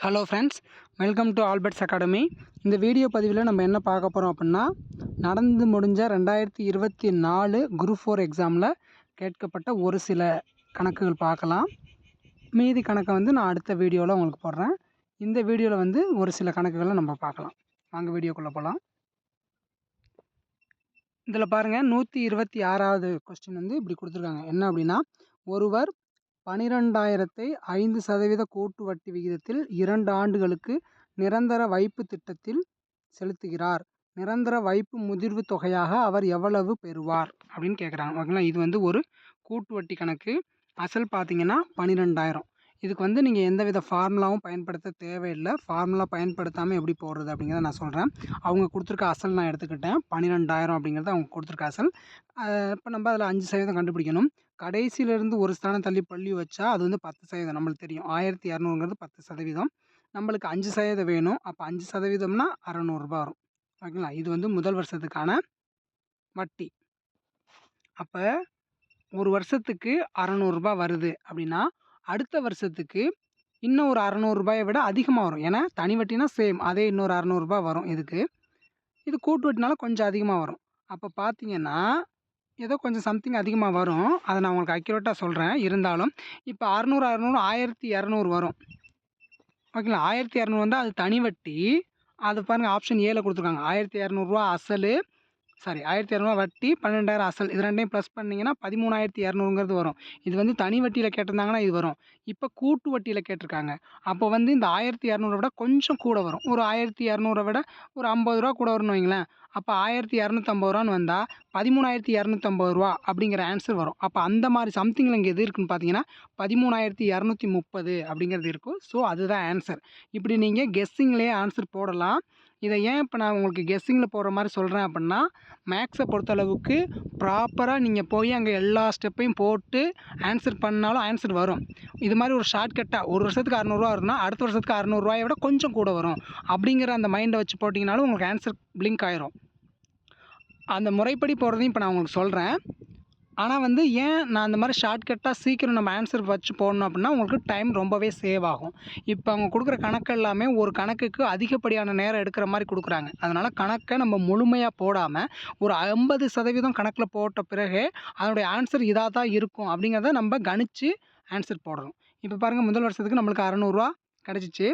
Hello friends, welcome to Albert's academy. இந்த video பதிவில் நம்ம என்ன பார்க்க போகிறோம் அப்படின்னா, நடந்து முடிஞ்ச 2024 குரூப் 4 எக்ஸாமில் கேட்கப்பட்ட ஒரு சில கணக்குகள் பார்க்கலாம். மீதி கணக்கை நான் அடுத்த வீடியோவில் உங்களுக்கு போடுறேன். இந்த வீடியோவில் ஒரு சில கணக்குகளை நம்ம பார்க்கலாம். வாங்க வீடியோக்குள்ளே போகலாம். இதில் பாருங்கள், 126வது கொஸ்டின் இப்படி கொடுத்துருக்காங்க. என்ன அப்படின்னா, ஒருவர் 12,000-ஐ 5% கூட்டு வட்டி விகிதத்தில் 2 ஆண்டுகளுக்கு நிரந்தர வைப்பு திட்டத்தில் செலுத்துகிறார். நிரந்தர வைப்பு முதிர்வு தொகையாக அவர் எவ்வளவு பெறுவார் அப்படின்னு கேட்குறாங்க. ஓகேங்களா, இது ஒரு கூட்டு வட்டி கணக்கு. அசல் பார்த்தீங்கன்னா 12,000. இதுக்கு நீங்கள் எந்தவித ஃபார்முலாவும் பயன்படுத்த தேவையில்லை. ஃபார்முலா பயன்படுத்தாமல் எப்படி போடுறது அப்படிங்கிறத நான் சொல்கிறேன். அவங்க கொடுத்துருக்க அசல் நான் எடுத்துக்கிட்டேன். 12,000 அப்படிங்கிறது அவங்க கொடுத்துருக்க அசல். இப்போ நம்ம அதில் 5% கண்டுபிடிக்கணும். கடைசியிலேருந்து ஒரு ஸ்தானம் தள்ளி பள்ளி வச்சா அது 10%. நம்மளுக்கு தெரியும் 1200ங்கிறது 10%. நம்மளுக்கு 5% வேணும். அப்போ 5%னா 600 ரூபா வரும். ஓகேங்களா, இது முதல் வருஷத்துக்கான வட்டி. அப்போ ஒரு வருஷத்துக்கு 600 ரூபா வருது அப்படின்னா, அடுத்த வருஷத்துக்கு இன்னும் ஒரு 600 ரூபாயை விட அதிகமாக வரும். ஏன்னா தனி வட்டினா சேம், அதே இன்னொரு 600 ரூபா வரும். இது கூட்டு வட்டினால கொஞ்சம் அதிகமாக வரும். அப்போ பார்த்தீங்கன்னா ஏதோ கொஞ்சம் சம்திங் அதிகமாக வரும். அதை நான் உங்களுக்கு அக்யூரேட்டாக சொல்கிறேன். இருந்தாலும் இப்போ 600 1200 வரும். ஓகேங்களா, 1200 வந்தால் அது தனி வட்டி. அது பாருங்கள், ஆப்ஷன் ஏல கொடுத்துருக்காங்க. 1200 அசல், 1200 வட்டி, 12,000 அசல். இது ரெண்டையும் ப்ளஸ் பண்ணிங்கன்னா 13,200ங்கிறது வரும். இது தனி வட்டியில் கேட்டிருந்தாங்கன்னா இது வரும். இப்போ கூட்டு வட்டியில் கேட்டிருக்காங்க. அப்போ இந்த 1200 விட கொஞ்சம் கூட வரும். ஒரு 1200 விட ஒரு 50 ரூபா கூட வரும்னு வைங்களேன். அப்போ 1250 ரூபான்னு வந்தால் 13,250 ரூபா அப்படிங்கிற ஆன்சர் வரும். அப்போ அந்த மாதிரி சம்திங்கில் இங்கே எது இருக்குன்னு பார்த்தீங்கன்னா 13,230 அப்படிங்கிறது இருக்கும். ஸோ அதுதான் ஆன்சர். இப்படி நீங்கள் கெஸ்ஸிங்லேயே ஆன்சர் போடலாம். இதை ஏன் இப்போ நான் உங்களுக்கு கெஸ்ஸிங்கில் போடுற மாதிரி சொல்கிறேன் அப்படின்னா, மேக்ஸை பொறுத்தளவுக்கு ப்ராப்பராக நீங்கள் போய் அங்கே எல்லா ஸ்டெப்பையும் போட்டு ஆன்சர் பண்ணாலும் ஆன்சர் வரும். இது மாதிரி ஒரு ஷார்ட்கட்டாக ஒரு வருஷத்துக்கு 600 வருதுன்னா அடுத்த வருஷத்துக்கு 600 ரூபாயை விட கொஞ்சம் கூட வரும் அப்படிங்கிற அந்த மைண்டை வச்சு போட்டிங்கனாலும் உங்களுக்கு ஆன்சர் பிளிங்க் ஆயிரும். அந்த முறைப்படி போடுறதையும் இப்போ நான் உங்களுக்கு சொல்கிறேன். ஆனால் ஏன் நான் அந்த மாதிரி ஷார்ட்கட்டாக சீக்கிரம் நம்ம ஆன்சர் வச்சு போடணும் அப்படின்னா, உங்களுக்கு டைம் ரொம்பவே சேவ் ஆகும். இப்போ அவங்க கொடுக்குற கணக்கு எல்லாமே ஒரு கணக்குக்கு அதிகப்படியான நேரம் எடுக்கிற மாதிரி கொடுக்குறாங்க. அதனால் கணக்கை நம்ம முழுமையாக போடாமல் ஒரு 50% கணக்கில் போட்ட பிறகு அதனுடைய ஆன்சர் இதாக தான் இருக்கும் அப்படிங்கிறத நம்ம கணிச்சு ஆன்சர் போடணும். இப்போ பாருங்கள், முதல் வருஷத்துக்கு நம்மளுக்கு 600 ரூபா கிடச்சிச்சு.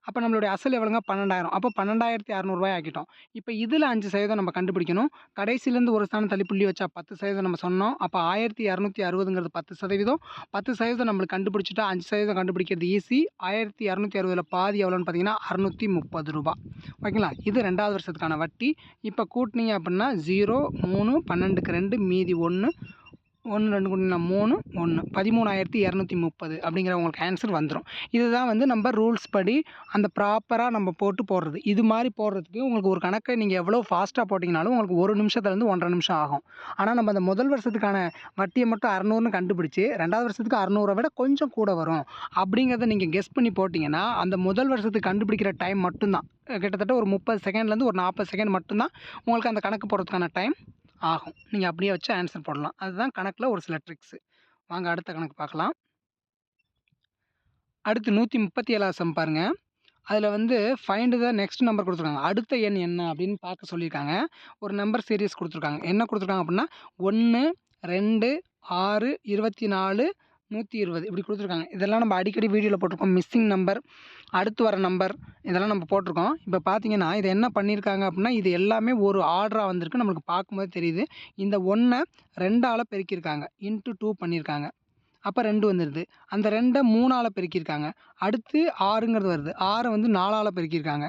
அப்போ நம்மளுடைய அசல் எவ்வளோங்க? 12,000. அப்போ 12,600 ரூபாய் ஆக்கிட்டோம். இப்போ இதில் 5% நம்ம கண்டுபிடிக்கணும். கடைசியிலேருந்து ஒரு ஸ்தானம் தள்ளி புள்ளி வச்சா 10% நம்ம சொன்னோம். அப்போ 1260ங்கிறது 10%. 10% நம்மளுக்கு கண்டுபிடிச்சிட்டா 5% கண்டுபிடிக்கிறது ஈஸி. 1260 பாதி எவ்வளோன்னு பார்த்தீங்கன்னா 630 ரூபா. ஓகேங்களா, இது 2வது வருஷத்துக்கான வட்டி. இப்போ கூட்டினீங்க அப்படின்னா 0, 3, 12க்கு 2, மீதி 1, 1 2 கூட்டினா 3, 1 13,230 அப்படிங்கிற உங்களுக்கு ஆன்சர் வந்துடும். இதுதான் நம்ம ரூல்ஸ் படி அந்த ப்ராப்பராக நம்ம போட்டு போடுறது. இது மாதிரி போடுறதுக்கு உங்களுக்கு ஒரு கணக்கை நீங்கள் எவ்வளோ ஃபாஸ்ட்டாக போட்டிங்கனாலும் உங்களுக்கு 1 நிமிஷத்துலேருந்து 1.5 நிமிஷம் ஆகும். ஆனால் நம்ம அந்த முதல் வருஷத்துக்கான வட்டியை மட்டும் 600ன்னு கண்டுபிடிச்சி 2வது வருஷத்துக்கு 600 விட கொஞ்சம் கூட வரும் அப்படிங்கிறத நீங்கள் கெஸ் பண்ணி போட்டிங்கன்னா அந்த முதல் வருஷத்துக்கு கண்டுபிடிக்கிற டைம் மட்டும்தான், கிட்டத்தட்ட ஒரு 30 செகண்ட்லேருந்து ஒரு 40 செகண்ட் மட்டும்தான் உங்களுக்கு அந்த கணக்கு போடுறதுக்கான டைம் ஆகும். நீங்கள் அப்படியே வச்சு ஆன்சர் போடலாம். அதுதான் கணக்கில் ஒரு சில ட்ரிக்ஸு. வாங்க அடுத்த கணக்கு பார்க்கலாம். அடுத்து 137வது சம் பாருங்கள். அதில் ஃபைண்ட் த நெக்ஸ்ட் நம்பர் கொடுத்துருக்காங்க. அடுத்த எண் என்ன அப்படின்னு பார்க்க சொல்லியிருக்காங்க. ஒரு நம்பர் சீரியஸ் கொடுத்துருக்காங்க. என்ன கொடுத்துருக்காங்க அப்படின்னா 1, 2, 6, 24, 120 இப்படி கொடுத்துருக்காங்க. இதெல்லாம் நம்ம அடிக்கடி வீடியோவில் போட்டிருக்கோம். மிஸ்ஸிங் நம்பர், அடுத்து வர நம்பர், இதெல்லாம் நம்ம போட்டிருக்கோம். இப்போ பார்த்தீங்கன்னா இது என்ன பண்ணியிருக்காங்க அப்படின்னா, இது எல்லாமே ஒரு ஆர்டராக வந்திருக்கு. நம்மளுக்கு பார்க்கும்போது தெரியுது. இந்த 1ஐ 2ஆல் பெருக்கியிருக்காங்க. இன்ட்டு 2 பண்ணியிருக்காங்க. அப்போ 2 வந்துடுது. அந்த 2ஐ 3ஆல் பெருக்கியிருக்காங்க. அடுத்து 6ங்கிறது வருது. 6ஐ 4ஆல் பெருக்கியிருக்காங்க.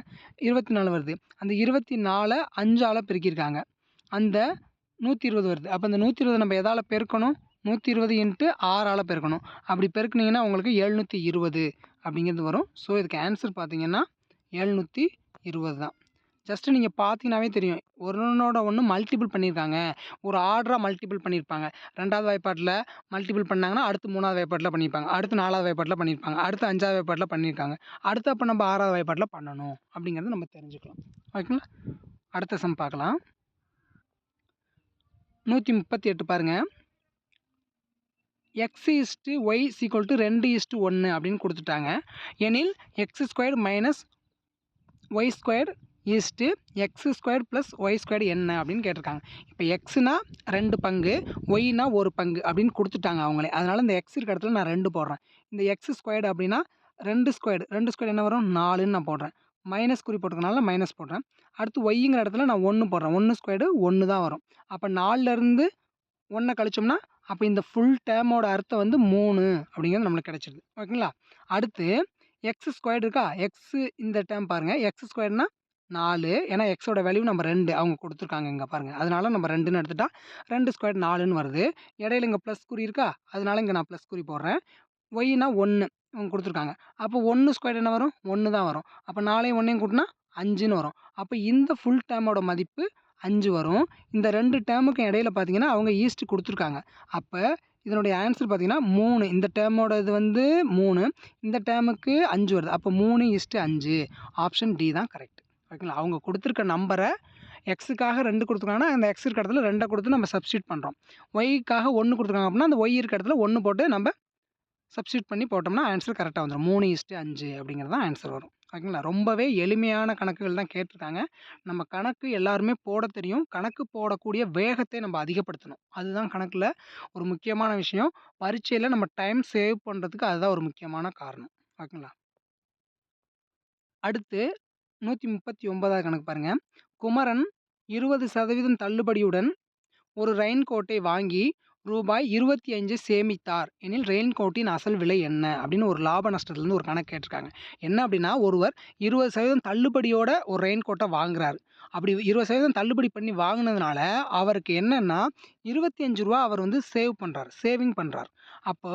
24 வருது. அந்த 24ஐ 5ஆல் பெருக்கியிருக்காங்க. அந்த 120 வருது. அப்போ அந்த 120 நம்ம எதால் பெருக்கணும்? 120 இன்ட்டு 6ஆல் பெருக்கணும். அப்படி பெருக்குனிங்கன்னா உங்களுக்கு 720 அப்படிங்கிறது வரும். ஸோ இதுக்கு ஆன்சர் பார்த்தீங்கன்னா 720 தான். ஜஸ்ட்டு நீங்கள் பார்த்தீங்கன்னாவே தெரியும். ஒன்னோட ஒன்று மல்டிபிள் பண்ணியிருக்காங்க. ஒரு ஆர்டராக மல்டிபிள் பண்ணியிருப்பாங்க. 2வது வாய்ப்பாட்டில் மல்டிபிள் பண்ணாங்கன்னா அடுத்து 3வது வாய்ப்பாட்டில் பண்ணியிருப்பாங்க. அடுத்து 4வது வாய்ப்பாட்டில் பண்ணியிருப்பாங்க. அடுத்து 5வது வாய்ப்பாட்டில் பண்ணியிருக்காங்க. அடுத்து அப்போ நம்ம 6வது வாய்ப்பாட்டில் பண்ணணும் அப்படிங்கிறத நம்ம தெரிஞ்சுக்கலாம். ஓகேங்களா, அடுத்த சம் பார்க்கலாம். 138 பாருங்கள். X is to y equal to 2:1 அப்படின்னு கொடுத்துட்டாங்க. எனில் x square minus y square is to x square plus y square என்ன அப்படின்னு கேட்டிருக்காங்க. இப்போ எக்ஸ்னா 2 பங்கு, ஒய்னா 1 பங்கு அப்படின்னு கொடுத்துட்டாங்க அவங்களே. அதனால் இந்த எக்ஸ் இருக்க இடத்துல நான் 2 போடுறேன். இந்த எக்ஸ் ஸ்கொயர்டு அப்படின்னா 2 ஸ்கொயர்டு என்ன வரும் 4ன்னு நான் போடுறேன். மைனஸ் குறி போட்டிருக்கனால மைனஸ் போடுறேன். அடுத்து ஒய்ங்கிற இடத்துல நான் 1 போடுறேன். 1 ஸ்கொயர்டு 1 தான் வரும். அப்போ 4லேருந்து 1 கழிச்சோம்னா அப்போ இந்த ஃபுல் டேர்மோட அர்த்தம் வந்து 3 அப்படிங்கிறது நம்மளுக்கு கிடைச்சிருது. ஓகேங்களா? அடுத்து எக்ஸ் ஸ்கொயர்டு இருக்கா, எக்ஸு இந்த டேர்ம் பாருங்கள். எக்ஸ் ஸ்கொயர்டுனா 4, ஏன்னா எக்ஸோட வேல்யூ நம்ம 2 அவங்க கொடுத்துருக்காங்க இங்கே பாருங்கள். அதனால நம்ம 2ன்னு எடுத்துட்டா 2 ஸ்கொயர் 4ன்னு வருது. இடையில இங்கே ப்ளஸ் குறி இருக்கா, அதனால இங்கே நான் ப்ளஸ் குறி போடுறேன். ஒய்னா 1 அவங்க கொடுத்துருக்காங்க. அப்போ 1 ஸ்கொயர் என்ன வரும் 1 தான் வரும். அப்போ 4யும் 1யும் கூட்டினா 5ன்னு வரும். அப்போ இந்த ஃபுல் டேர்மோட மதிப்பு 5 வரும். இந்த 2 டேர்முக்கு இடையில பார்த்தீங்கன்னா அவங்க ஈஸ்ட் கொடுத்துருக்காங்க. அப்போ இதனுடைய ஆன்சர் பார்த்தீங்கன்னா 3. இந்த டேர்மோட இது வந்து 3, இந்த டேர்முக்கு 5 வருது. அப்போ 3:5. ஆப்ஷன் டி தான் கரெக்ட். ஓகேங்களா? அவங்க கொடுத்துருக்க நம்பரை எக்ஸுக்காக 2 கொடுத்துருக்காங்கன்னா அந்த எக்ஸ் இருக்க இடத்துல 2 கொடுத்து நம்ம சப்ஸ்டியூட் பண்ணுறோம். ஒய்க்காக 1 கொடுத்துருக்காங்க அப்படின்னா அந்த ஒய் இருக்க இடத்துல 1 போட்டு நம்ம சப்ஸ்டியூட் பண்ணி போட்டோம்னா ஆன்சர் கரெக்டாக வந்துடும். 3:5 அப்படிங்கிறது தான் ஆன்சர் வரும். ஓகேங்களா? ரொம்பவே எளிமையான கணக்குகள் தான் கேட்டிருக்காங்க. நம்ம கணக்கு எல்லாருமே போட தெரியும். கணக்கு போடக்கூடிய வேகத்தை நம்ம அதிகப்படுத்தணும். அதுதான் கணக்கில் ஒரு முக்கியமான விஷயம். பரீட்சையில் நம்ம டைம் சேவ் பண்ணுறதுக்கு அதுதான் ஒரு முக்கியமான காரணம். ஓகேங்களா? அடுத்து 139வது கணக்கு பாருங்கள். குமரன் 20% தள்ளுபடியுடன் ஒரு ரெயின் கோட்டை வாங்கி ரூபாய் 25 சேமித்தார் எனில் ரெயின் கோட்டின் அசல் விலை என்ன அப்படின்னு ஒரு லாப நஷ்டத்துலேருந்து ஒரு கணக்கு கேட்டிருக்காங்க. என்ன அப்படின்னா ஒருவர் 20% தள்ளுபடியோட ஒரு ரெயின் கோட்டை வாங்குறாரு. அப்படி 20% தள்ளுபடி பண்ணி வாங்கினதுனால அவருக்கு என்னன்னா 25 ரூபா அவர் வந்து சேவிங் பண்ணுறார். அப்போ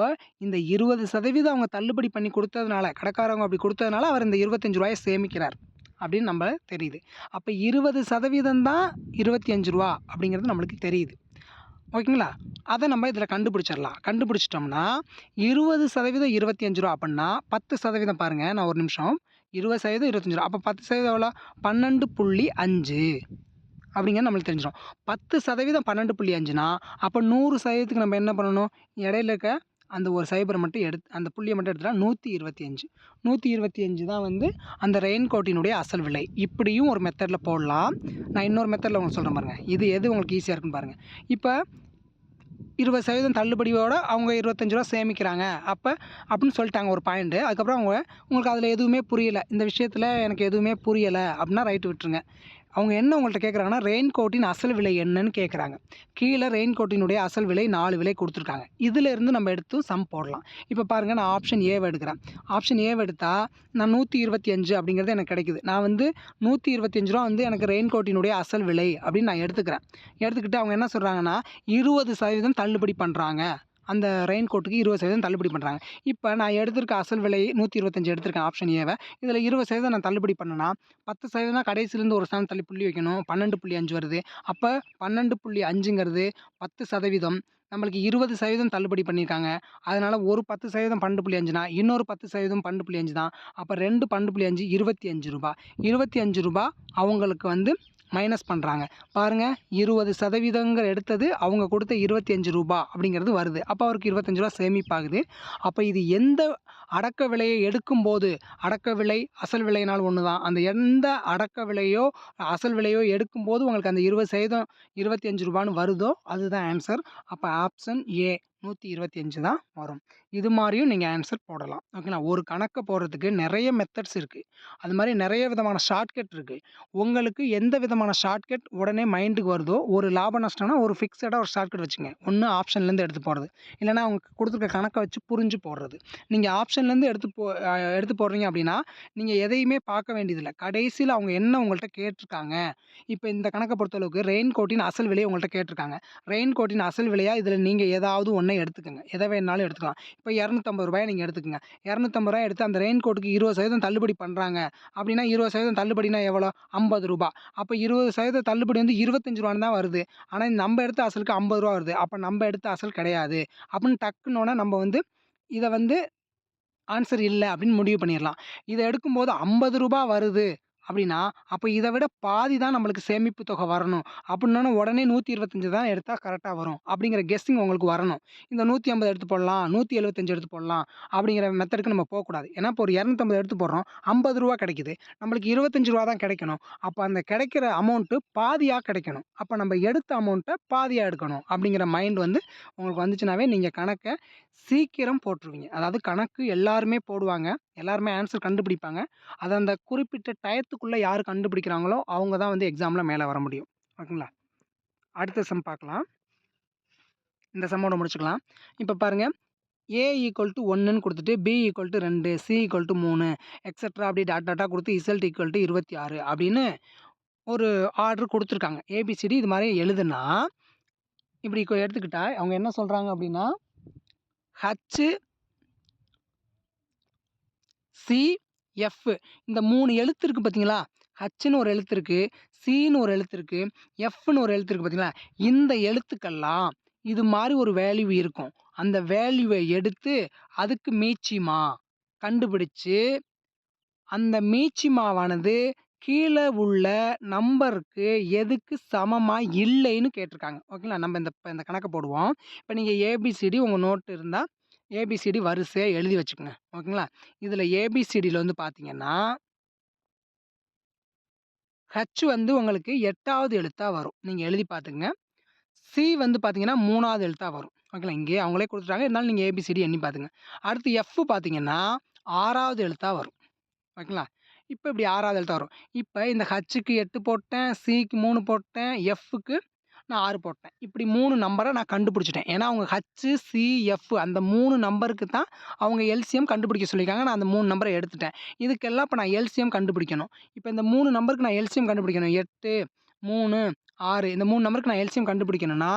இந்த 20% அவங்க தள்ளுபடி பண்ணி கொடுத்ததுனால, கடைக்காரவங்க அப்படி கொடுத்ததுனால அவர் இந்த 25 ரூபாயை சேமிக்கிறார் அப்படின்னு நம்ம தெரியுது. அப்போ 20% தான் 25 ரூபா அப்படிங்கிறது நம்மளுக்கு தெரியுது. ஓகேங்களா? அதை நம்ம இதில் கண்டுபிடிச்சிடலாம். கண்டுபிடிச்சிட்டோம்னா 20% 25 ரூபா அப்படின்னா 10% பாருங்கள். நான் ஒரு நிமிஷம். 20% 25 ரூபா. அப்போ 10% எவ்வளோ 12.5 அப்படிங்கிறது நம்மளுக்கு தெரிஞ்சிடும். 10% 12.5னா அப்போ 100%க்கு நம்ம என்ன பண்ணணும், இடையில இருக்க அந்த ஒரு சைபரை மட்டும் அந்த புள்ளியை மட்டும் எடுத்துட்டா 125. 125 தான் வந்து அந்த ரெயின் கோட்டினுடைய அசல் விலை. இப்படியும் ஒரு மெத்தடில் போடலாம். நான் இன்னொரு மெத்தடில் உங்களுக்கு சொல்கிறேன் பாருங்கள். இது எது உங்களுக்கு ஈஸியாக இருக்குன்னு பாருங்கள். இப்போ 20% தள்ளுபடியோட அவங்க 25 ரூபா சேமிக்கிறாங்க அப்படின்னு சொல்லிட்டாங்க ஒரு பாயிண்ட்டு. அதுக்கப்புறம் உங்களுக்கு அதில் எதுவுமே புரியலை, இந்த விஷயத்தில் எனக்கு எதுவுமே புரியலை அப்படின்னா ரைட்டு விட்டுருங்க. அவங்க என்ன உங்கள்கிட்ட கேட்குறாங்கன்னா ரெயின் கோட்டின் அசல் விலை என்னன்னு கேட்குறாங்க. கீழே ரெயின் கோட்டினுடைய அசல் விலை 4 விலை கொடுத்துருக்காங்க. இதிலேருந்து நம்ம எடுத்து சம் போடலாம். இப்போ பாருங்கள், நான் ஆப்ஷன் ஏவை எடுக்கிறேன். ஆப்ஷன் ஏவை எடுத்தால் நான் 125 அப்படிங்கிறது எனக்கு கிடைக்குது. நான் வந்து 125 ரூபா வந்து எனக்கு ரெயின் கோட்டினுடைய அசல் விலை அப்படின்னு நான் எடுத்துக்கிறேன். எடுத்துக்கிட்டு அவங்க என்ன சொல்கிறாங்கன்னா 20% தள்ளுபடி பண்ணுறாங்க. அந்த ரெயின் கோட்டுக்கு 20% தள்ளுபடி பண்ணுறாங்க. இப்போ நான் எடுத்திருக்க அசல் விலை 125 எடுத்திருக்கேன் ஆப்ஷன் ஏவை. இதில் 20% நான் தள்ளுபடி பண்ணேன்னா 10% கடைசிலேருந்து ஒரு ஸ்தானம் தள்ளி புள்ளி வைக்கணும். 12.5 வருது. அப்போ 12.5ங்கிறது 10%. நம்மளுக்கு 20% தள்ளுபடி பண்ணியிருக்காங்க. அதனால் ஒரு 10% 12.5னா இன்னொரு 10% 12.5 தான். அப்போ 2 12.5 25 ரூபா. 25 ரூபா அவங்களுக்கு வந்து மைனஸ் பண்ணுறாங்க. பாருங்கள், 20% எடுத்தது அவங்க கொடுத்த 25 ரூபா அப்படிங்கிறது வருது. அப்போ அவருக்கு 25 ரூபா சேமிப்பாகுது. அப்போ இது எந்த அடக்க விலையை எடுக்கும்போது, அடக்க விலை அசல் விலையினால் ஒன்று தான். அந்த எந்த அடக்க விலையோ அசல் விலையோ எடுக்கும்போது உங்களுக்கு அந்த 20% 25 ரூபான்னு வருதோ அதுதான் ஆன்சர். அப்போ ஆப்ஷன் ஏ 125 தான் வரும். இது மாதிரியும் நீங்கள் ஆன்சர் போடலாம். ஓகேங்களா? ஒரு கணக்கை போடுறதுக்கு நிறைய மெத்தட்ஸ் இருக்குது. அது மாதிரி நிறைய விதமான ஷார்ட்கட் இருக்குது. உங்களுக்கு எந்த விதமான ஷார்ட்கட் உடனே மைண்டுக்கு வருதோ, ஒரு லாப நஷ்டம்னா ஒரு ஃபிக்ஸடாக ஒரு ஷார்ட்கட் வச்சுங்க. ஒன்று ஆப்ஷன்லேருந்து எடுத்து போடுறது, இல்லைனா அவங்க கொடுத்துருக்க கணக்கை வச்சு புரிஞ்சு போடுறது. நீங்கள் ஆப்ஷன்லேருந்து எடுத்து போடுறீங்க அப்படின்னா நீங்கள் எதையுமே பார்க்க வேண்டியதில்லை. கடைசியில் அவங்க என்ன உங்கள்கிட்ட கேட்டிருக்காங்க. இப்போ இந்த கணக்கை பொறுத்தளவுக்கு ரெயின் கோட்டின் அசல் விலையை உங்கள்கிட்ட கேட்டிருக்காங்க. ரெயின் கோட்டின் அசல் விலையாக இதில் நீங்கள் ஏதாவது ஒன்று எடுத்துக்கோங்க. எதை வேணாலும் எடுத்துக்கலாம். இப்போ 250 ரூபாயை நீங்கள் எடுத்துக்கங்க. 250 ரூபாய் எடுத்து அந்த ரெயின் கோட்டுக்கு 20% தள்ளுபடி பண்ணுறாங்க அப்படின்னா 20% தள்ளுபடினா எவ்வளோ 50 ரூபா. அப்போ 20% தள்ளுபடி வந்து 25 ரூபான்னு தான் வருது. ஆனால் நம்ம எடுத்த அசலுக்கு 50 ரூபா வருது. அப்போ நம்ம எடுத்த அசல் கிடையாது அப்படின்னு டக்குனோன்னா நம்ம வந்து இதை வந்து ஆன்சர் இல்லை அப்படின்னு முடிவு பண்ணிடலாம். இதை எடுக்கும்போது 50 ரூபா வருது அப்படின்னா, அப்ப இத விட பாதி தான் நம்மளுக்கு சேமிப்பு தொகை வரணும். அப்படின்னோன உடனே 125 தான் எடுத்தா கரெக்ட்டா வரும். அப்படிங்கிற கெஸ்ஸிங் உங்களுக்கு வரணும். இந்த 150 எடுத்து போடலாம், 175 எடுத்து போடலாம் அப்படிங்கிற மெத்தடுக்கு நம்ம போக்கூடாது. ஏன்னா, இப்போ ஒரு 250 எடுத்து போடுறோம். ரூ. 50 கிடைக்குது. நம்மளுக்கு ரூ. 25 தான் கிடைக்கணும். அப்ப அந்த கிடைக்கிற அமௌண்ட் பாதியா கிடைக்கணும். அப்ப நம்ம எடுத்த அமௌண்ட்ட பாதியா எடுக்கணும். அப்படிங்கிற மைண்ட் வந்து உங்களுக்கு வந்துச்சுனாவே, நீங்க கணக்க சீக்கிரம் போட்டுருவீங்க. அதாவது கணக்கு எல்லாருமே போடுவாங்க. எல்லாருமே ஆன்ஸர் கண்டுபிடிப்பாங்க. அத அந்த குறிப்பிட்ட டயத்துக்குள்ள யாரு கண்டுபிடிக்கிறாங்களோ, அவங்க தான் வந்து எக்ஸாம்ல மேல வர முடியும். ஓகேங்களா? அடுத்த சம் பார்க்கலாம். இந்த சம்மோட முடிச்சுக்கலாம். இப்ப பாருங்க. A = 1ன்னு குடுத்துட்டு, B = 2, C = 3 எக்ஸெட்ரா அப்படி டாட் டாட்டா குடுத்து Z = 26 அப்படின்னு ஒரு ஆர்டர் குடுத்துருக்காங்க. ABCD இது மாரி எழுதுனா, இப்படி எடுத்துக்கிட்டா அவங்க என்ன சொல்றாங்க அப்படின்னா, H, C, F இந்த 3 எழுத்து இருக்கு பார்த்தீங்களா? Hன்னு ஒரு எழுத்து இருக்கு. Cன்னு ஒரு எழுத்து இருக்கு. Fன்னு ஒரு எழுத்து இருக்கு பார்த்தீங்களா? இந்த எழுத்துக்கெல்லாம் இது மாரி ஒரு வேல்யூ இருக்கும். அந்த வேல்யூவ எடுத்து அதுக்கு மீச்சிமா கண்டுபிடிச்சு, அந்த மீச்சிமாவானது கீழ உள்ள நம்பருக்கு எதுக்கு சமமா இல்லைன்னு கேட்டிருக்காங்க. ஓகேங்களா? நம்ம இந்த கணக்க போடுவோம். இப்ப நீங்க ABCD உங்க நோட் இருந்தா, ABCD வரிசையா எழுதி வச்சுக்கங்க. ஓகேங்களா? இதுல ABCDல வந்து பார்த்தீங்கன்னா, H வந்து உங்களுக்கு 8வது எழுத்தா வரும். நீங்க எழுதி பார்த்துக்கங்க. C வந்து பார்த்தீங்கன்னா 3வது எழுத்தா வரும். ஓகேங்களா? இங்கேயே அவங்களே குடுத்துட்டாங்க. இருந்தாலும் நீங்க ABCD எண்ணி பார்த்துங்க. அடுத்து F பார்த்தீங்கன்னா 6வது எழுத்தா வரும். ஓகேங்களா? இப்ப இப்படி 6வது எழுத்தா வரும். இப்ப இந்த Hக்கு 8 போட்டேன், Cக்கு 3 போட்டேன், Fக்கு நான் 6 போட்டேன். இப்படி 3 நம்பர நான் கண்டுபிடிச்சுட்டேன். ஏன்னா அவங்க H, C, F அந்த 3 நம்பருக்கு தான் அவங்க எல்சிஎம் கண்டுபிடிக்க சொல்லியிருக்காங்க. நான் அந்த 3 நம்பர எடுத்துட்டேன். இதுக்கெல்லாம் இப்ப நான் எல்சிஎம் கண்டுபிடிக்கணும். இப்ப இந்த 3 நம்பருக்கு நான் எல்சிஎம் கண்டுபிடிக்கணும். 8, 3, 6 இந்த 3 நம்பருக்கு நான் எல்சிஎம் கண்டுபிடிக்கணும்னா,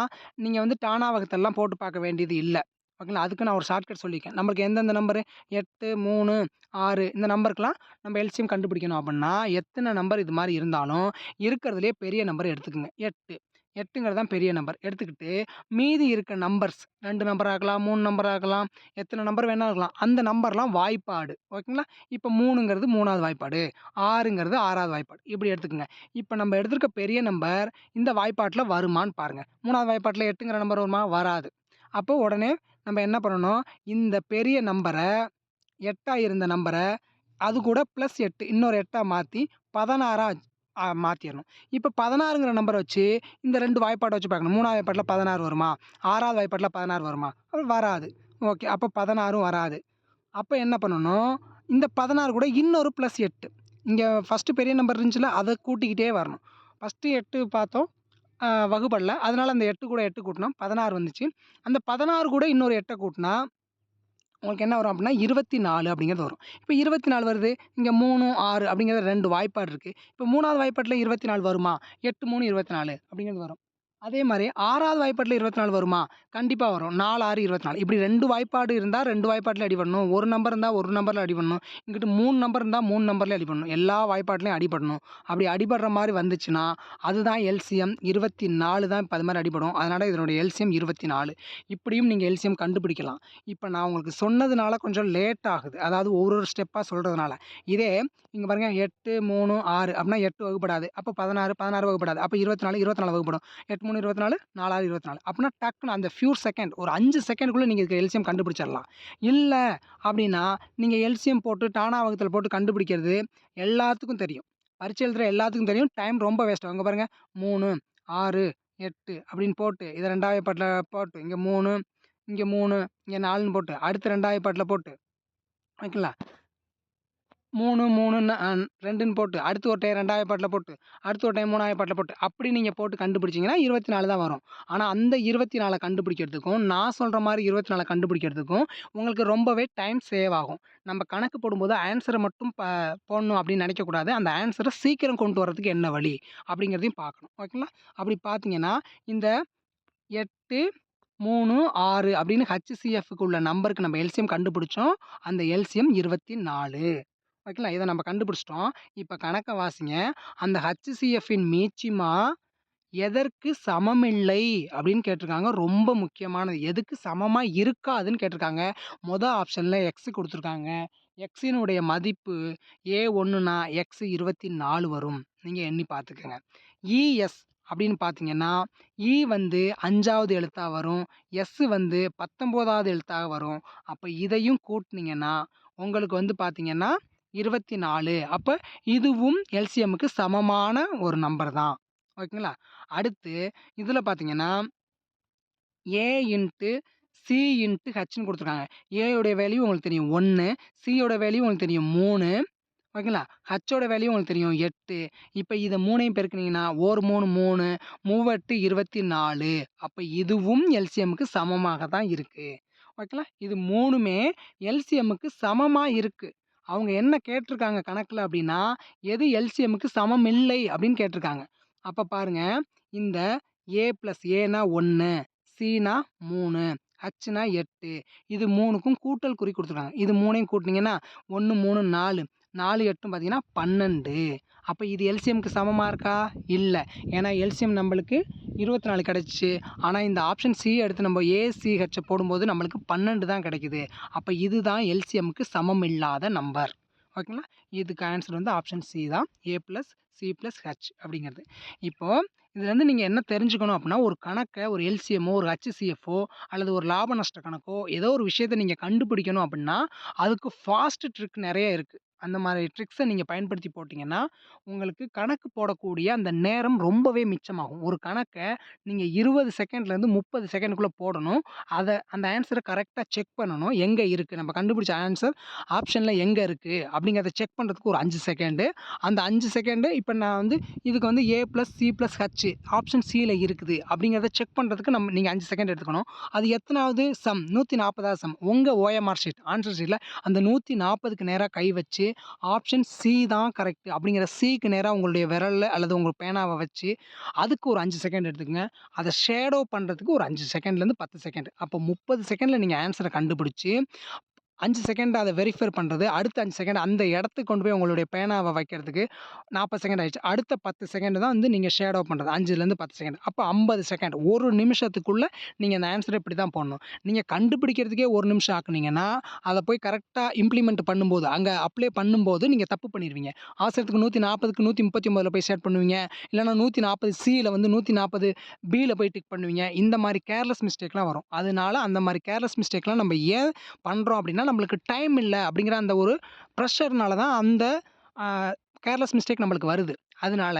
நீங்க வந்து டானா வகுத்தல்லாம் போட்டு பார்க்க வேண்டியது இல்ல. ஓகேங்களா? அதுக்கு நான் ஒரு ஷார்ட்கட் சொல்லியிருக்கேன். நம்மளுக்கு எந்தெந்த நம்பரு 8, 3, 6 இந்த நம்பருக்குலாம் நம்ம எல்சிஎம் கண்டுபிடிக்கணும் அப்படின்னா, எத்தன நம்பர் இது மாரி இருந்தாலும், இருக்கிறதுலயே பெரிய நம்பர் எடுத்துக்கங்க. 8. 8ங்கிறது தான் பெரிய நம்பர். எடுத்துக்கிட்டு, மீதி இருக்க நம்பர்ஸ் 2 நம்பரா இருக்கலாம், 3 நம்பரா இருக்கலாம், எத்தன நம்பர் வேணா இருக்கலாம். அந்த நம்பர்லாம் வாய்ப்பாடு. ஓகேங்களா? இப்ப 3ங்கிறது 3வது வாய்ப்பாடு, 6ங்கிறது 6வது வாய்ப்பாடு. இப்படி எடுத்துக்கங்க. இப்ப நம்ம எடுத்திருக்க பெரிய நம்பர் இந்த வாய்ப்பாட்டுல வருமான்னு பாருங்க. 3வது வாய்ப்பாட்டுல 8ங்கிற நம்பர் வருமா? வராது. அப்போ உடனே நம்ம என்ன பண்ணணும், இந்த பெரிய நம்பர 8ஆ இருந்த நம்பர அது கூட ப்ளஸ் 8 இன்னொரு 8ஆ மாத்தி 16ஆ மாத்திறணும். இப்ப 16ங்கிற நம்பர வச்சு இந்த 2 வாய்ப்பாட வச்சு பார்க்கணும். 3வது வாய்ப்பாட்டுல 16 வருமா? 6வது வாய்ப்பாட்டுல 16 வருமா? வராது. ஓகே. அப்ப 16ம் வராது. அப்ப என்ன பண்ணணும், இந்த 16 கூட இன்னொரு ப்ளஸ் 8 இங்க ஃபர்ஸ்ட்டு பெரிய நம்பர் இருந்துச்சுல்ல, அத கூட்டிக்கிட்டே வரணும். ஃபர்ஸ்ட்டு 8 பார்த்தோம். வகுபடல. அதனால அந்த 8 கூட 8 கூட்டுனோம். 16 வந்துச்சு. அந்த 16 கூட இன்னொரு 8 கூட்டுனா உங்களுக்கு என்ன வரும் அப்டின்னா, 24 அப்படிங்கிறது வரும். இப்ப 24 வருது. இங்க 3, 6 அப்படிங்கிற 2 வாய்ப்பாடு இருக்கு. இப்ப 3வது வாய்ப்பாட்டுல 24 வருமா? 8, 3, 24 அப்படிங்கிறது வரும். அதே மாரி 6வது வாய்ப்பாட்டுல 24 வருமா? கண்டிப்பா வரும். 4, 6, 24 இப்படி 2 வாய்ப்பாடு இருந்தா 2 வாய்ப்பாட்டுல அடி பண்ணணும். 1 நம்பர் இருந்தா 1 நம்பர்ல அடி பண்ணணும். இங்கிட்டு 3 நம்பர் இருந்தா 3 நம்பர்ல அடி பண்ணணும். எல்லா வாய்ப்பாட்டுலயும் அடிபடணும். அப்படி அடிபடுற மாரி வந்துச்சுன்னா, அதுதான் எல்சிஎம் 24 தான் இப்ப அது மாரி அடிபடும். அதனால இதனுடைய எல்சிஎம் 24. இப்படியும் நீங்க எல்சிஎம் கண்டுபிடிக்கலாம். இப்ப நான் உங்களுக்கு சொன்னதுனால கொஞ்சம் லேட் ஆகுது. அதாவது ஒரு ஒரு ஸ்டெப்பா சொல்றதுனால. இதே இங்க பாருங்க 8, 3, 6 அப்படின்னா 8 வகுப்படாது. அப்ப 16, 16 வகுப்படாது. அப்ப 24, 24 வகுப்படும். 8, 3, 24, 4, 6, 24 அப்படின்னா டக்குனு அந்த ஃபியூ செகண்ட் ஒரு 5 செகண்ட்குள்ள நீங்க இதுக்கு எல்சிஎம் கண்டுபிடிச்சிடலாம். இல்ல அப்படின்னா, நீங்க எல்சிஎம் போட்டு டானா வகுத்தல் போட்டு கண்டுபிடிக்கிறது எல்லாத்துக்கும் தெரியும். பரீட்சை எழுதுற எல்லாத்துக்கும் தெரியும். டைம் ரொம்ப வேஸ்ட் ஆகும். இங்க பாருங்க 3, 6, 8 அப்படின்னு போட்டு இத 2வது பாட்டுல போட்டு இங்க 3, இங்க 3, இங்க 4ன்னு போட்டு அடுத்து 2வது பாட்டுல போட்டு ஓகேங்களா? 3, 3ன்னு 2ன்னு போட்டு, அடுத்து ஒரு டைம் 2வது பாட்டுல போட்டு, அடுத்து ஒரு டைம் 3வது பாட்டுல போட்டு, அப்படி நீங்க போட்டு கண்டுபிடிச்சீங்கன்னா 24 தான் வரும். ஆனா அந்த 24 கண்டுபிடிக்கிறதுக்கும், நான் சொல்ற மாரி 24 கண்டுபிடிக்கிறதுக்கும் உங்களுக்கு ரொம்பவே டைம் சேவ் ஆகும். நம்ம கணக்கு போடும்போது ஆன்ஸர மட்டும் போடணும் அப்படின்னு நினைக்கக்கூடாது. அந்த ஆன்ஸர சீக்கிரம் கொண்டு வரதுக்கு என்ன வழி? அப்படிங்கிறதையும் பார்க்கணும். ஓகேங்களா? அப்படி பார்த்தீங்கன்னா, இந்த 8, 3, 6 அப்படின்னு HCFக்கு உள்ள நம்பருக்கு நம்ம எல்சிஎம் கண்டுபிடிச்சோம். அந்த எல்சிஎம் 24. ஓகேங்களா? இத நம்ம கண்டுபிடிச்சிட்டோம். இப்ப கணக்க வாசிங்க. அந்த HCFன் மீச்சிமா எதற்கு சமமில்லை அப்படின்னு கேட்டிருக்காங்க. ரொம்ப முக்கியமானது. எதுக்கு சமமா இருக்காதுன்னு கேட்டிருக்காங்க. மொத ஆப்ஷன்ல எக்ஸ் குடுத்துருக்காங்க. எக்ஸினுடைய மதிப்பு A1னா எக்ஸ் 24 வரும். நீங்க எண்ணி பார்த்துக்கங்க. இஎஸ் அப்படின்னு பார்த்தீங்கன்னா, வந்து 5வது எழுத்தா வரும். வந்து 19வது எழுத்தாக வரும். அப்ப இதையும் கூட்டுனீங்கன்னா, உங்களுக்கு வந்து பார்த்தீங்கன்னா 24. அப்ப இதுவும் எல்சிஎம்முக்கு சமமான ஒரு நம்பர் தான். ஓகேங்களா? அடுத்து இதுல பார்த்தீங்கன்னா, ஏ இன்ட்டு சி இன்ட்டு ஹெச்ன்னு குடுத்துருக்காங்க. ஏயோடைய வேல்யூ உங்களுக்கு தெரியும் 1, சியோட வேல்யூ உங்களுக்கு தெரியும் 3. ஓகேங்களா? ஹச்சோட வேல்யூ உங்களுக்கு தெரியும் 8. இப்ப இத 3யும் பெருக்குனீங்கன்னா, 1 3 3, 3 24. அப்ப இதுவும் எல்சிஎம்முக்கு சமமாக தான் இருக்கு. ஓகேங்களா? இது 3மே எல்சிஎம்முக்கு சமமா இருக்கு. அவங்க என்ன கேட்டிருக்காங்க கணக்குல அப்டின்னா, எது எல்சிஎம்முக்கு சமம் இல்லை அப்படின்னு கேட்டிருக்காங்க. அப்ப பாருங்க, இந்த ஏ பிளஸ் ஏன்னா 1, சின்னா 3, ஹச்னா 8. இது 3க்கும் கூட்டல் குறி குடுத்துருக்காங்க. இது 3யும் கூட்டுனீங்கன்னா 1 3 4. 4 8ம் பார்த்தீங்கன்னா 12. அப்ப இது எல்சிஎம்க்கு சமமா இருக்கா? இல்ல. ஏன்னா எல்சிஎம் நம்மளுக்கு 24 கிடைச்சுச்சு. ஆனா இந்த ஆப்ஷன் சி எடுத்து நம்ம ஏசிஹெச்ச போடும்போது நம்மளுக்கு 12 தான் கிடைக்குது. அப்ப இதுதான் எல்சிஎம்க்கு சமம் இல்லாத நம்பர். ஓகேங்களா? இதுக்கு ஆன்சர் வந்து ஆப்ஷன் சி தான். ஏ பிளஸ் சி பிளஸ் ஹெச் அப்படிங்கிறது. இப்போ இதுலேருந்து நீங்க என்ன தெரிஞ்சுக்கணும் அப்படின்னா, ஒரு கணக்க ஒரு எல்சிஎம்மோ, ஒரு ஹச்சிஎஃப்போ அல்லது ஒரு லாப நஷ்ட கணக்கோ, ஏதோ ஒரு விஷயத்த நீங்க கண்டுபிடிக்கணும் அப்படின்னா, அதுக்கு ஃபாஸ்ட் ட்ரிக் நெறைய இருக்கு. அந்த மாரி ட்ரிக்ஸ நீங்க பயன்படுத்தி போட்டீங்கன்னா, உங்களுக்கு கணக்கு போடக்கூடிய அந்த நேரம் ரொம்பவே மிச்சமாகும். ஒரு கணக்க நீங்க 20 செகண்ட்லேருந்து 30 செகண்டுக்குள்ள போடணும். அந்த ஆன்ஸர கரெக்ட்டா செக் பண்ணணும். எங்க இருக்கு? நம்ம கண்டுபிடிச்ச ஆன்ஸர் ஆப்ஷன்ல எங்க இருக்கு? அப்படிங்கிறத செக் பண்றதுக்கு ஒரு 5 செகண்டு. அந்த 5 செகண்டு இப்ப நான் வந்து இதுக்கு வந்து A plus C plus H option சில இருக்குது அப்படிங்கிறத செக் பண்றதுக்கு நீங்க 5 செகண்ட் எடுத்துக்கணும். அது எத்தனாவது சம்? 140வது சம். உங்க ஓஎம்ஆர் ஷீட், ஆன்சர் ஷீட்ல அந்த 140க்கு நேரா கை வச்சு, ஆப்ஷன் சி தான் கரெக்ட் அப்படிங்கிற சிக்கு நேரா உங்களுடைய விரல்ல அல்லது உங்க பேனாவ வச்சு, அதுக்கு ஒரு 5 செகண்ட் எடுத்துக்கங்க. அத ஷேடோ பண்றதுக்கு ஒரு 5 செகண்ட்லேருந்து 10 செகண்ட். அப்போ 30 செகண்ட்ல நீங்க ஆன்ஸர கண்டுபிடிச்சு 5 செகண்ட் அத வெரிஃபை பண்றது. அடுத்த 5 செகண்ட் அந்த இடத்துக்கு கொண்டு போய் உங்களுடைய பேனாவ வைக்கிறதுக்கு 40 செகண்ட் ஆயிடுச்சு. அடுத்த 10 செகண்ட் தான் வந்து நீங்க ஷேடோ பண்றது. 5லேருந்து 10 செகண்ட். அப்ப 50 செகண்ட். 1 நிமிஷத்துக்குள்ள நீங்க அந்த ஆன்ஸர இப்படி தான் போடணும். நீங்க கண்டுபிடிக்கிறதுக்கே 1 நிமிஷம் ஆக்குனீங்கன்னா, அத போய் கரெக்ட்டா இம்ப்ளிமெண்ட் பண்ணும்போது, அங்க அப்ளை பண்ணும்போது நீங்க தப்பு பண்ணிருவீங்க. அவசரத்துக்கு 140க்கு 139ல போய் செட் பண்ணுவீங்க. இல்லன்னா 140 சில வந்து 140 பில போய் டிக் பண்ணுவீங்க. இந்த மாரி கேர்லெஸ் மிஸ்டேக்லாம் வரும். அதனால அந்த மாரி கேர்லெஸ் மிஸ்டேக்லாம் நம்ம ஏன் பண்றோம் அப்படின்னா, நம்மளுக்கு டைம் இல்ல அப்படிங்கிற அந்த ஒரு ப்ரெஷர்னால தான் அந்த அ கேர்லெஸ் மிஸ்டேக் நம்மளுக்கு வருது. அதனால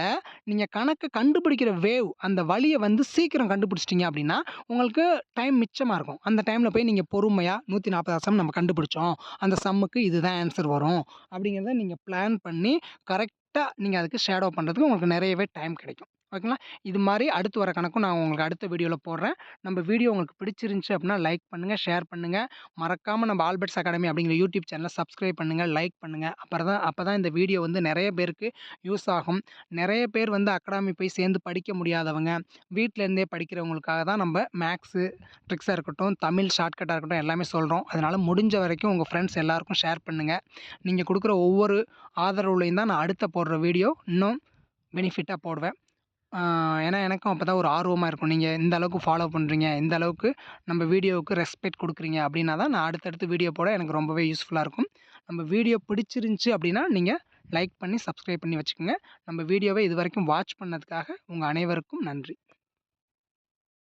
நீங்க கணக்க கண்டுபிடிக்கிற அந்த வழிய வந்து சீக்கிரம் கண்டுபிடிச்சிட்டீங்க அப்படின்னா, உங்களுக்கு டைம் மிச்சமா இருக்கும். அந்த டைம்ல போய் நீங்க பொறுமையா 140 சம் நம்ம கண்டுபிடிச்சோம். அந்த சம்முக்கு இதுதான் ஆன்சர் வரும். அப்படிங்கிறத நீங்க பிளான் பண்ணி கரெக்ட்டா நீங்க அதுக்கு ஷேடோ பண்றதுக்கு உங்களுக்கு நெறையவே டைம் கிடைக்கும். ஓகேங்களா? இது மாரி அடுத்து வர கணக்கும் நான் உங்களுக்கு அடுத்த வீடியோல போடுறேன். நம்ம வீடியோ உங்களுக்கு பிடிச்சிருந்துச்சு அப்படின்னா லைக் பண்ணுங்க, ஷேர் பண்ணுங்க. மறக்காம நம்ம ஆல்பர்ட்ஸ் அகாடமி அப்படிங்கிற யூடியூப் சேனல சப்ஸ்கிரைப் பண்ணுங்க, லைக் பண்ணுங்க. அப்பதான் இந்த வீடியோ வந்து நெறைய பேருக்கு யூஸ் ஆகும். நெறைய பேர் வந்து அகாடமி போய் சேர்ந்து படிக்க முடியாதவங்க, வீட்ல இருந்தே படிக்கிறவங்களுக்காக தான் நம்ம மேக்ஸு ட்ரிக்ஸா இருக்கட்டும், தமிழ் ஷார்ட்கட்டா இருக்கட்டும் எல்லாமே சொல்றோம். அதனால முடிஞ்ச வரைக்கும் உங்க ஃப்ரெண்ட்ஸ் எல்லாருக்கும் ஷேர் பண்ணுங்க. நீங்க குடுக்குற ஒவ்வொரு ஆதரவுலயும் தான் நான் அடுத்த போடுற வீடியோ இன்னும் பெனிஃபிட்டா போடுவேன். ஏன்னா எனக்கும் அப்பதான் ஒரு ஆர்வமா இருக்கும். நீங்க இந்த அளவுக்கு ஃபாலோ பண்றீங்க, இந்த அளவுக்கு நம்ம வீடியோவுக்கு ரெஸ்பெக்ட் குடுக்குறீங்க அப்படின்னா தான் நான் அடுத்தடுத்து வீடியோ போட எனக்கு ரொம்பவே யூஸ்ஃபுல்லா இருக்கும். நம்ம வீடியோ பிடிச்சிருந்துச்சு அப்படின்னா, நீங்க லைக் பண்ணி, சப்ஸ்கிரைப் பண்ணி வச்சுக்கோங்க. நம்ம வீடியோவ இதுவரைக்கும் வாட்ச் பண்ணதுக்காக உங்க அனைவருக்கும் நன்றி.